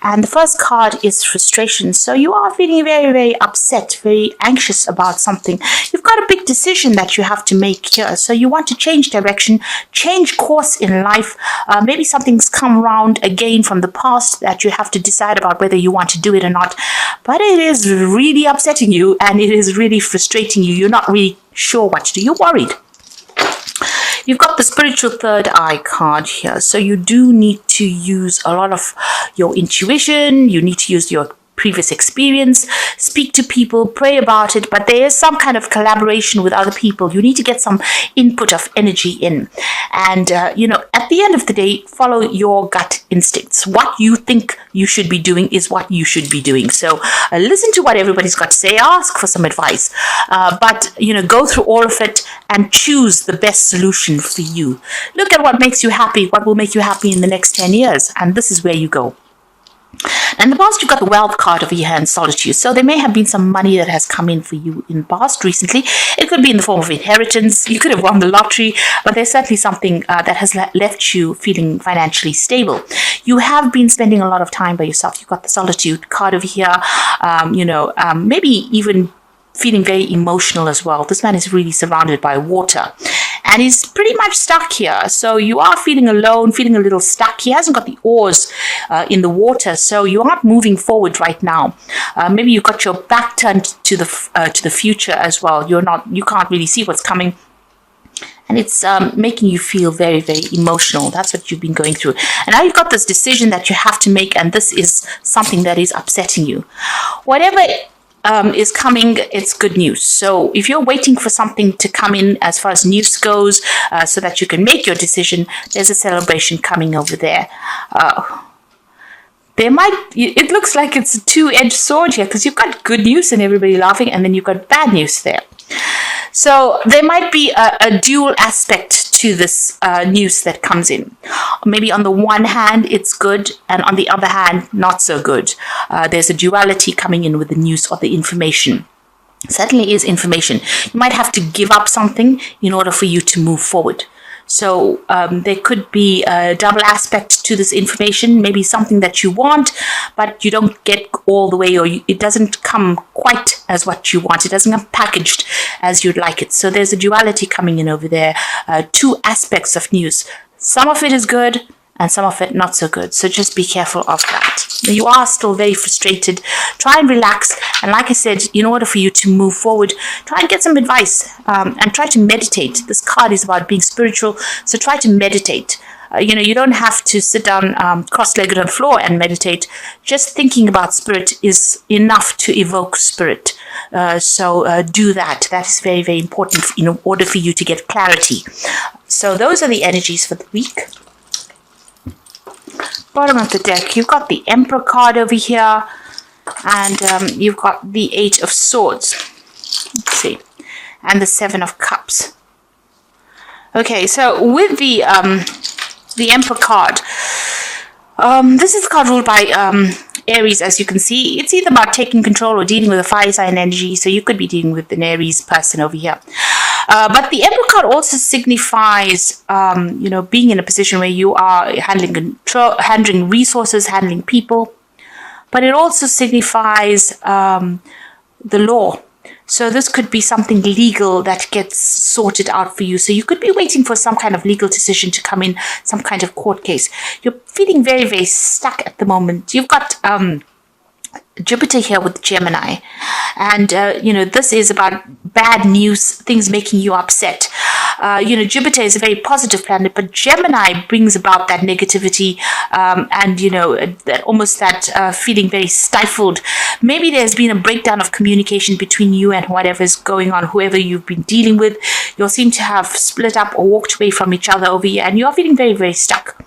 And the first card is frustration. So you are feeling very, very upset, very anxious about something. You've got a big decision that you have to make here. So you want to change direction, change course in life. Maybe something's come around again from the past that you have to decide about whether you want to do it or not. But it is really upsetting you and it is really frustrating you. You're not really sure what to do. You're worried. You've got the spiritual third eye card here. So you do need to use a lot of your intuition. You need to use your previous experience, speak to people, pray about it, but there is some kind of collaboration with other people. You need to get some input of energy in. And, at the end of the day, follow your gut instincts. What you think you should be doing is what you should be doing. So listen to what everybody's got to say, ask for some advice, but, go through all of it and choose the best solution for you. Look at what makes you happy, what will make you happy in the next 10 years, and this is where you go. And in the past, you've got the wealth card over here and solitude. So there may have been some money that has come in for you in the past recently. It could be in the form of inheritance. You could have won the lottery, but there's certainly something that has left you feeling financially stable. You have been spending a lot of time by yourself. You've got the solitude card over here, maybe even feeling very emotional as well. This man is really surrounded by water. And he's pretty much stuck here. So you are feeling alone, feeling a little stuck. He hasn't got the oars in the water, so you aren't moving forward right now. Maybe you've got your back turned to the future as well. You can't really see what's coming. And it's making you feel very, very emotional. That's what you've been going through. And now you've got this decision that you have to make, and this is something that is upsetting you. Whatever is coming, it's good news. So if you're waiting for something to come in as far as news goes, so that you can make your decision, there's a celebration coming over there. It looks like it's a two-edged sword here, because you've got good news and everybody laughing, and then you've got bad news there. So there might be a dual aspect to this news that comes in. Maybe on the one hand, it's good, and on the other hand, not so good. There's a duality coming in with the news or the information. Certainly is information. You might have to give up something in order for you to move forward. So there could be a double aspect to this information, maybe something that you want, but you don't get all the way, or it doesn't come quite as what you want. It doesn't come packaged as you'd like it. So there's a duality coming in over there, two aspects of news. Some of it is good, and some of it not so good. So just be careful of that. You are still very frustrated. Try and relax. And like I said, in order for you to move forward, try and get some advice and try to meditate. This card is about being spiritual, so try to meditate. You don't have to sit down cross-legged on the floor and meditate. Just thinking about spirit is enough to evoke spirit. So do that. That is very, very important in order for you to get clarity. So those are the energies for the week. Bottom of the deck, you've got the Emperor card over here, and you've got the Eight of Swords. Let's see, and the Seven of Cups. Okay, so with the Emperor card, this is a card ruled by Aries, as you can see. It's either about taking control or dealing with a fire sign energy. So you could be dealing with an Aries person over here. But the Emperor card also signifies, being in a position where you are handling resources, handling people. But it also signifies the law. So this could be something legal that gets sorted out for you. So you could be waiting for some kind of legal decision to come in, some kind of court case. You're feeling very, very stuck at the moment. You've got Jupiter here with Gemini, and this is about bad news, things making you upset. Jupiter is a very positive planet, but Gemini brings about that negativity, and that almost that feeling very stifled. Maybe there's been a breakdown of communication between you and whatever's going on, whoever you've been dealing with. You'll seem to have split up or walked away from each other over here, and you're feeling very, very stuck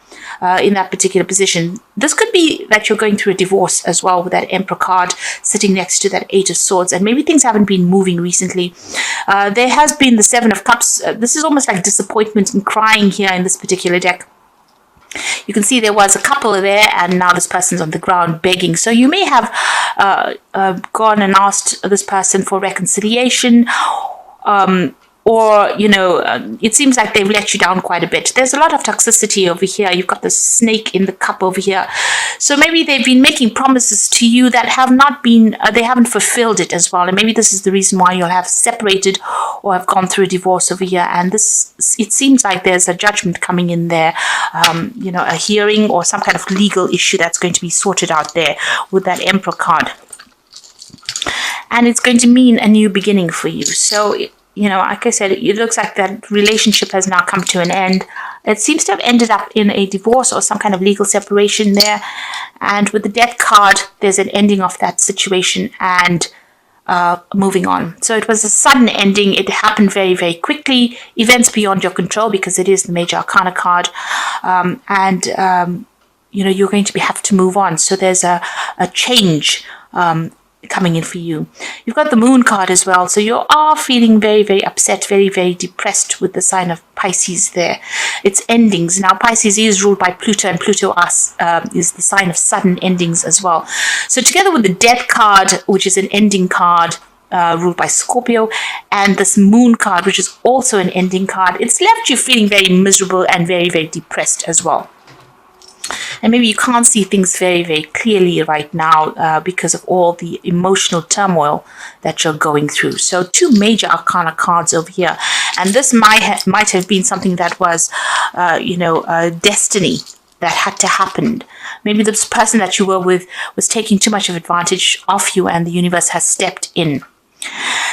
in that particular position. This could be that you're going through a divorce as well, with that Emperor card sitting next to that Eight of Swords, and maybe things haven't been moving recently. There has been the Seven of Cups. This is almost like disappointment and crying here in this particular deck. You can see there was a couple there, and now this person's on the ground begging. So you may have gone and asked this person for reconciliation, or, it seems like they've let you down quite a bit. There's a lot of toxicity over here. You've got the snake in the cup over here. So maybe they've been making promises to you that have not been, they haven't fulfilled it as well. And maybe this is the reason why you'll have separated or have gone through a divorce over here. And this, it seems like there's a judgment coming in there, a hearing or some kind of legal issue that's going to be sorted out there with that Emperor card. And it's going to mean a new beginning for you. So, like I said, it looks like that relationship has now come to an end. It seems to have ended up in a divorce or some kind of legal separation there. And with the Death card, there's an ending of that situation and moving on. So it was a sudden ending. It happened very, very quickly. Events beyond your control, because it is the Major Arcana card. You're going to have to move on. So there's a change coming in for you. You've got the Moon card as well, so you are feeling very, very upset, very, very depressed with the sign of Pisces there. It's endings. Now Pisces is ruled by Pluto, and Pluto is the sign of sudden endings as well. So together with the Death card, which is an ending card, ruled by Scorpio, and this Moon card, which is also an ending card, it's left you feeling very miserable and very, very depressed as well. And maybe you can't see things very, very clearly right now because of all the emotional turmoil that you're going through. So 2 Major Arcana cards over here. And this might have been something that was, destiny that had to happen. Maybe this person that you were with was taking too much of advantage of you, and the universe has stepped in.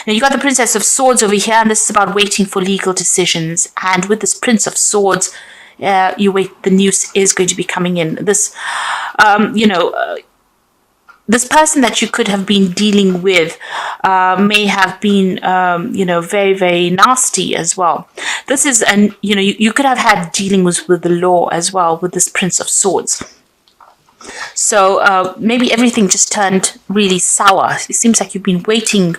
Now you got the Princess of Swords over here, and this is about waiting for legal decisions. And with this Prince of Swords, you wait, the news is going to be coming in. This, this person that you could have been dealing with may have been, very, very nasty as well. This is, you could have had dealings with the law as well with this Prince of Swords. So maybe everything just turned really sour. It seems like you've been waiting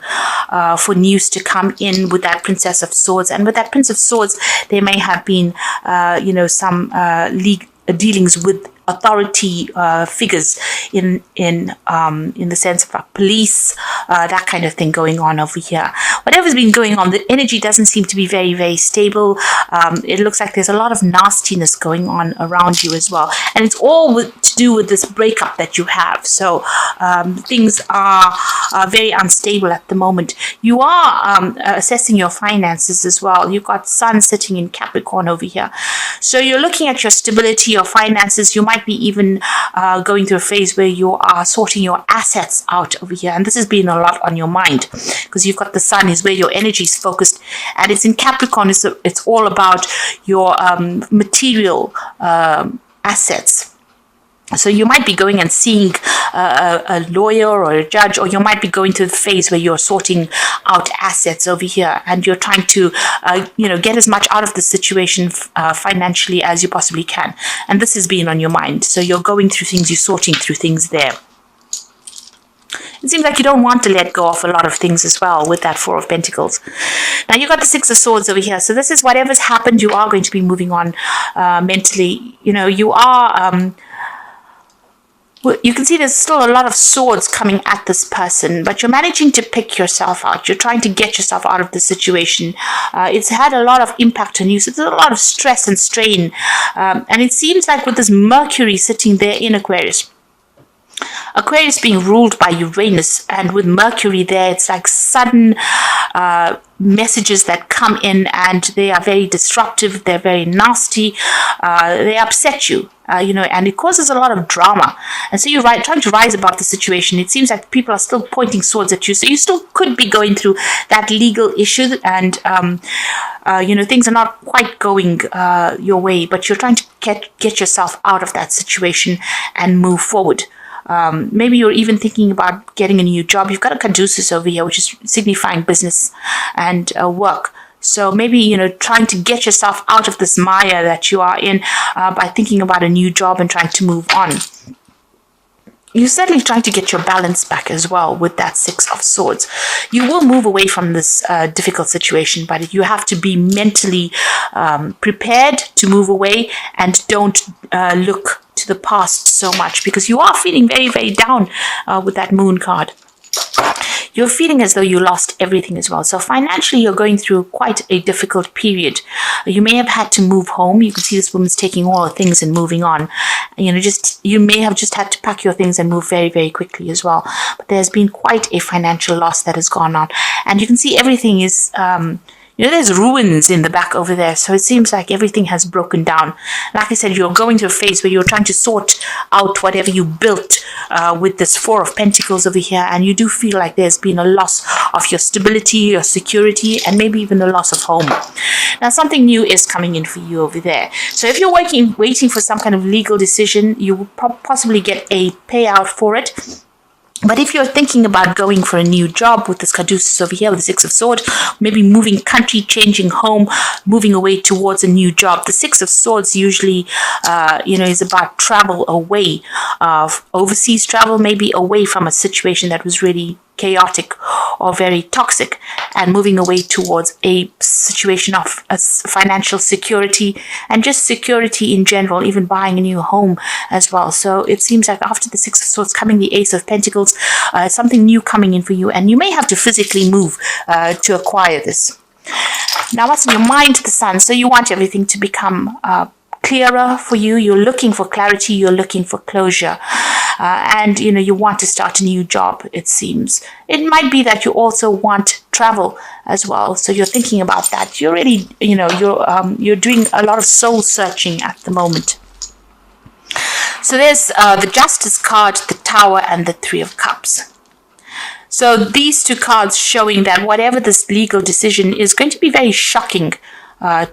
for news to come in with that Princess of Swords. And with that Prince of Swords, there may have been, some dealings with authority figures in the sense of police, that kind of thing going on over here. Whatever's been going on, the energy doesn't seem to be very, very stable. It looks like there's a lot of nastiness going on around you as well. And it's all to do with this breakup that you have. So things are very unstable at the moment. You are assessing your finances as well. You've got Sun sitting in Capricorn over here. So you're looking at your stability, your finances. You might be even going through a phase where you are sorting your assets out over here. And this has been a lot on your mind because you've got the Sun is where your energy is focused. And it's in Capricorn. It's all about your material assets. So you might be going and seeing a lawyer or a judge, or you might be going through the phase where you're sorting out assets over here, and you're trying to, get as much out of the situation financially as you possibly can. And this has been on your mind. So you're going through things, you're sorting through things there. It seems like you don't want to let go of a lot of things as well with that Four of Pentacles. Now you got the Six of Swords over here. So this is whatever's happened, you are going to be moving on mentally. You are... you can see there's still a lot of swords coming at this person, but you're managing to pick yourself out. You're trying to get yourself out of the situation. It's had a lot of impact on you. So there's a lot of stress and strain. And it seems like with this Mercury sitting there in Aquarius, Aquarius being ruled by Uranus, and with Mercury there, it's like sudden messages that come in, and they are very disruptive, they're very nasty, they upset you, and it causes a lot of drama. And so you're trying to rise above the situation. It seems like people are still pointing swords at you, so you still could be going through that legal issue, and things are not quite going your way, but you're trying to get yourself out of that situation and move forward. Maybe you're even thinking about getting a new job. You've got a caduceus over here, which is signifying business and work. So maybe, trying to get yourself out of this mire that you are in by thinking about a new job and trying to move on. You're certainly trying to get your balance back as well with that Six of Swords. You will move away from this difficult situation, but you have to be mentally prepared to move away, and don't look to the past so much, because you are feeling very, very down with that Moon card. you're feeling as though you lost everything as well. So financially, you're going through quite a difficult period. You may have had to move home. You can see this woman's taking all the things and moving on. You may have just had to pack your things and move very, very quickly as well. But there's been quite a financial loss that has gone on. And you can see everything is... there's ruins in the back over there, so it seems like everything has broken down. Like I said, you're going through a phase where you're trying to sort out whatever you built with this Four of Pentacles over here, and you do feel like there's been a loss of your stability, your security, and maybe even a loss of home. Now, something new is coming in for you over there. So if you're waiting for some kind of legal decision, you will possibly get a payout for it. But if you're thinking about going for a new job with this caduceus over here, with the Six of Swords, maybe moving country, changing home, moving away towards a new job. The Six of Swords usually, is about travel away, overseas travel, maybe away from a situation that was really chaotic or very toxic, and moving away towards a situation of financial security and just security in general, even buying a new home as well. So it seems like after the Six of Swords coming the Ace of Pentacles, something new coming in for you, and you may have to physically move to acquire this. Now, what's in your mind, the Sun? So you want everything to become clearer for you. You're looking for clarity. You're looking for closure. And you want to start a new job, it seems. It might be that you also want travel as well. So you're thinking about that. You're really, you're doing a lot of soul searching at the moment. So there's the Justice card, the Tower, and the Three of Cups. So these two cards showing that whatever this legal decision is going to be very shocking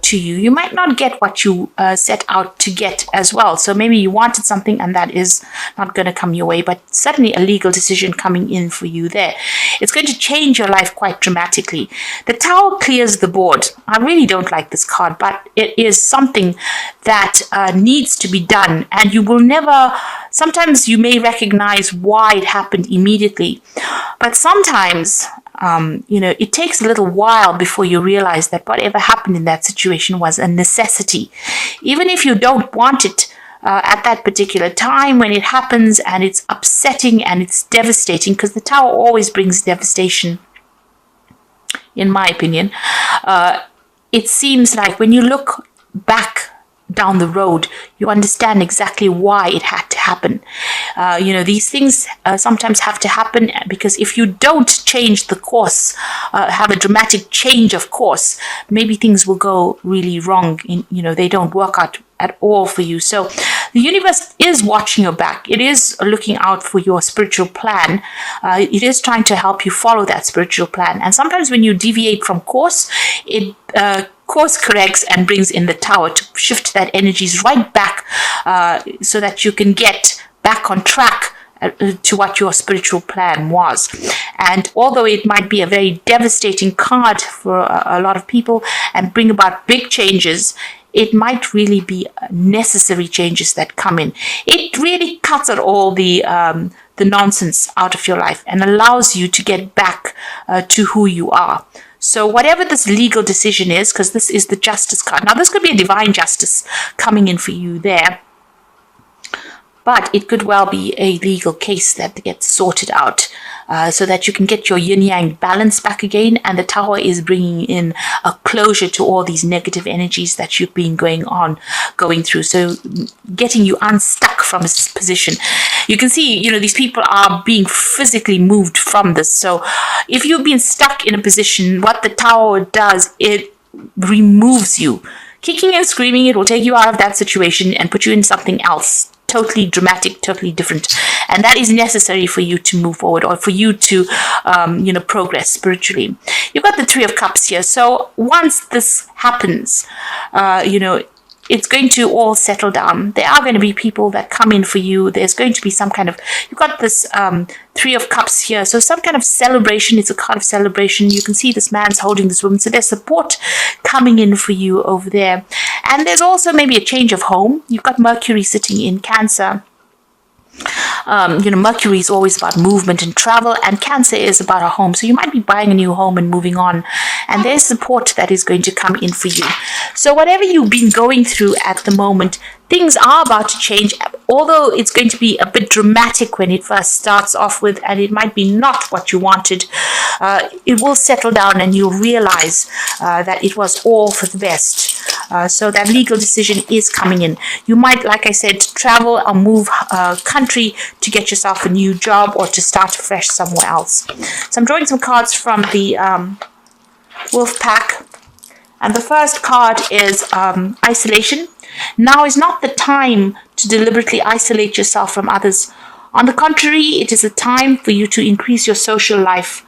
to you. You might not get what you set out to get as well. So maybe you wanted something and that is not going to come your way, but suddenly a legal decision coming in for you there. It's going to change your life quite dramatically. The Tower clears the board. I really don't like this card, but it is something that needs to be done, and you will never... Sometimes you may recognize why it happened immediately, but sometimes it takes a little while before you realize that whatever happened in that situation was a necessity. Even if you don't want it at that particular time when it happens, and it's upsetting and it's devastating, because the Tower always brings devastation, in my opinion. It seems like when you look back down the road, you understand exactly why it had to happen. These things sometimes have to happen, because if you don't change the course, have a dramatic change of course, maybe things will go really wrong. They don't work out at all for you. So the universe is watching your back. It is looking out for your spiritual plan. It is trying to help you follow that spiritual plan. And sometimes when you deviate from course, it course corrects and brings in the Tower to shift that energies right back, so that you can get back on track to what your spiritual plan was. And although it might be a very devastating card for a lot of people and bring about big changes, it might really be necessary changes that come in. It really cuts out all the nonsense out of your life and allows you to get back to who you are. So whatever this legal decision is, because this is the Justice card. Now, this could be a divine justice coming in for you there, but it could well be a legal case that gets sorted out, so that you can get your yin-yang balance back again. And the Tower is bringing in a closure to all these negative energies that you've been going through. So getting you unstuck from this position. You can see, these people are being physically moved from this. So if you've been stuck in a position, what the Tower does, it removes you. Kicking and screaming, it will take you out of that situation and put you in something else. Totally dramatic, totally different. And that is necessary for you to move forward, or for you to, progress spiritually. You've got the Three of Cups here. So once this happens, it's going to all settle down. There are going to be people that come in for you. There's going to be some kind of... You've got this Three of Cups here. So some kind of celebration. It's a card of celebration. You can see this man's holding this woman. So there's support coming in for you over there. And there's also maybe a change of home. You've got Mercury sitting in Cancer. Mercury is always about movement and travel, and Cancer is about a home. So you might be buying a new home and moving on, and there's support that is going to come in for you. So whatever you've been going through at the moment, things are about to change, although it's going to be a bit dramatic when it first starts off with, and it might be not what you wanted. It will settle down and you'll realize that it was all for the best. So that legal decision is coming in. You might, like I said, travel or move country to get yourself a new job or to start fresh somewhere else. So I'm drawing some cards from the Wolf Pack. And the first card is isolation. Now is not the time to deliberately isolate yourself from others. On the contrary, it is a time for you to increase your social life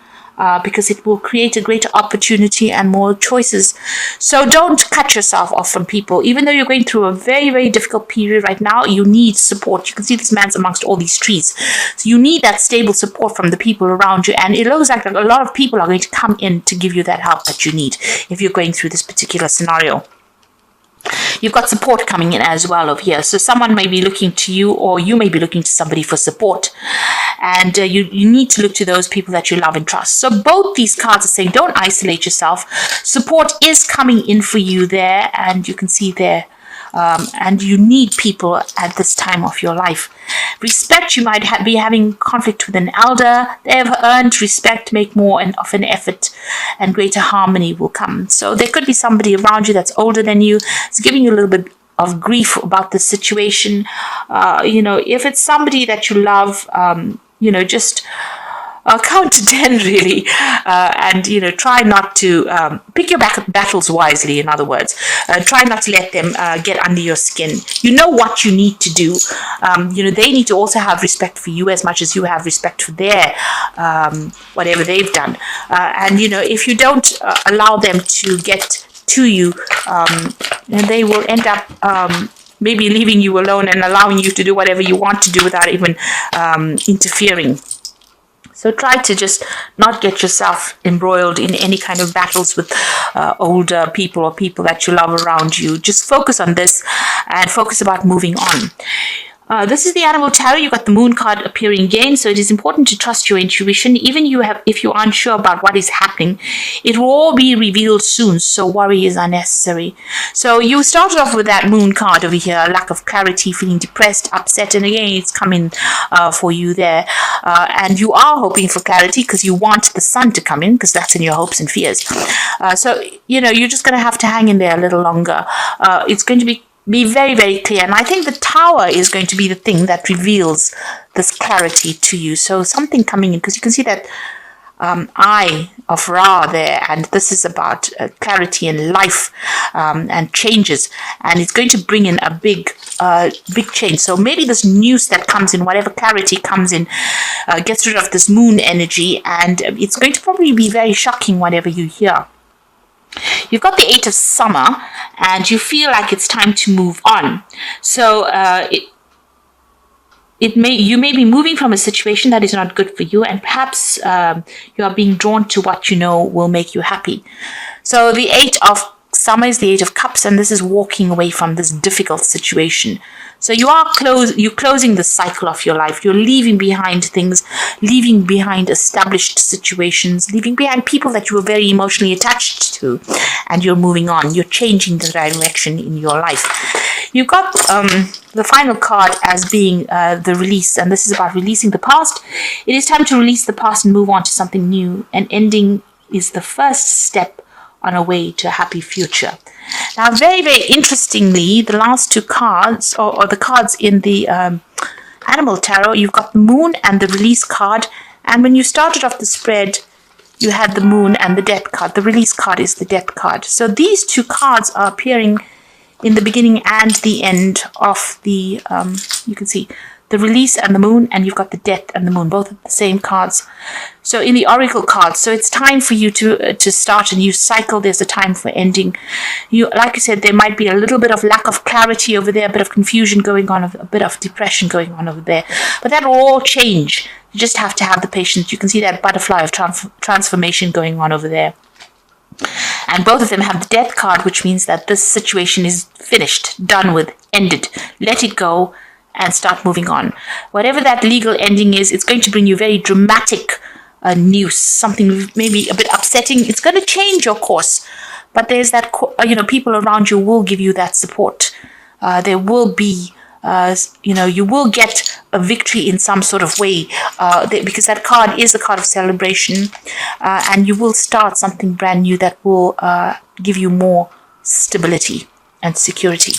because it will create a greater opportunity and more choices. So don't cut yourself off from people. Even though you're going through a very, very difficult period right now, you need support. You can see this man's amongst all these trees. So you need that stable support from the people around you. And it looks like a lot of people are going to come in to give you that help that you need if you're going through this particular scenario. You've got support coming in as well over here. So someone may be looking to you, or you may be looking to somebody for support. And you need to look to those people that you love and trust. So both these cards are saying don't isolate yourself. Support is coming in for you there. And you can see there. And you need people at this time of your life. Respect, you might be having conflict with an elder. They have earned respect, make more of an effort, and greater harmony will come. So there could be somebody around you that's older than you. It's giving you a little bit of grief about the situation. If it's somebody that you love, just count to 10 really, and try not to pick your battles wisely. In other words, try not to let them get under your skin. You know what you need to do. They need to also have respect for you as much as you have respect for their whatever they've done. And if you don't allow them to get to you, they will end up maybe leaving you alone and allowing you to do whatever you want to do without even interfering. So try to just not get yourself embroiled in any kind of battles with older people or people that you love around you. Just focus on this and focus about moving on. This is the Animal Tarot. You've got the Moon card appearing again. So it is important to trust your intuition. Even if you aren't sure about what is happening, it will all be revealed soon. So worry is unnecessary. So you started off with that Moon card over here. Lack of clarity, feeling depressed, upset. And again, it's coming for you there. And you are hoping for clarity because you want the Sun to come in because that's in your hopes and fears. So you're just going to have to hang in there a little longer. It's going to be very, very clear. And I think the Tower is going to be the thing that reveals this clarity to you. So something coming in, because you can see that eye of Ra there, and this is about clarity in life and changes, and it's going to bring in a big change. So maybe this news that comes in, whatever clarity comes in, gets rid of this Moon energy, and it's going to probably be very shocking whatever you hear. You've got the Eight of Summer, and you feel like it's time to move on. So you may be moving from a situation that is not good for you, and perhaps you are being drawn to what you know will make you happy. So the Eight of Summer is the Eight of Cups, and this is walking away from this difficult situation. So you're closing the cycle of your life. You're leaving behind things, leaving behind established situations, leaving behind people that you were very emotionally attached to, and you're moving on. You're changing the direction in your life. You've got the final card as being the release, and this is about releasing the past. It is time to release the past and move on to something new. An ending is the first step on a way to a happy future. Now, very, very interestingly, the last two cards, or the cards in the Animal Tarot, you've got the Moon and the Release card. And when you started off the spread, you had the Moon and the Death card. The Release card is the Death card. So these two cards are appearing in the beginning and the end of the, you can see, the Release and the Moon, and you've got the Death and the Moon, both of the same cards. So in the Oracle cards, so it's time for you to start a new cycle. There's a time for ending. Like I said, there might be a little bit of lack of clarity over there, a bit of confusion going on, a bit of depression going on over there. But that will all change. You just have to have the patience. You can see that butterfly of transformation going on over there. And both of them have the Death card, which means that this situation is finished, done with, ended. Let it go. and start moving on. Whatever that legal ending is, it's going to bring you very dramatic news, something maybe a bit upsetting. It's going to change your course, but there's that, people around you will give you that support. There will be, you will get a victory in some sort of way, because that card is a card of celebration, and you will start something brand new that will give you more stability and security.